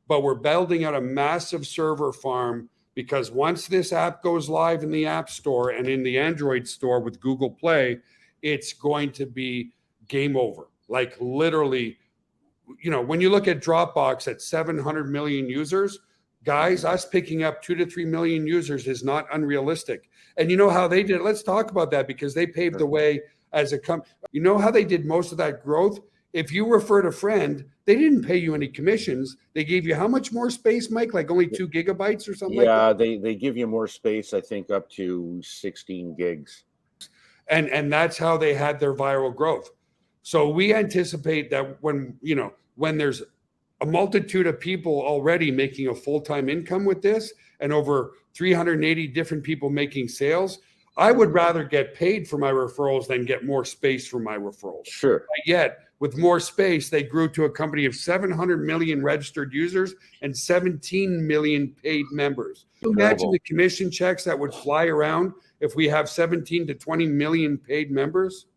but we're building out a massive server farm, because once this app goes live in the App Store and in the Android store with Google Play, it's going to be game over. Like literally, when you look at Dropbox at 700 million users, guys, us picking up 2 to 3 million users is not unrealistic. And you know how they did it? Let's talk about that, because they paved the way as a company. You know how they did most of that growth? If you referred a friend, they didn't pay you any commissions. They gave you how much more space, Mike? Like only 2 gigabytes or something like that? Yeah, they give you more space, I think up to 16 gigs. And that's how they had their viral growth. So we anticipate that when there's a multitude of people already making a full-time income with this, and over 380 different people making sales, I would rather get paid for my referrals than get more space for my referrals. Sure. But yet, with more space, they grew to a company of 700 million registered users and 17 million paid members. Imagine the commission checks that would fly around if we have 17 to 20 million paid members.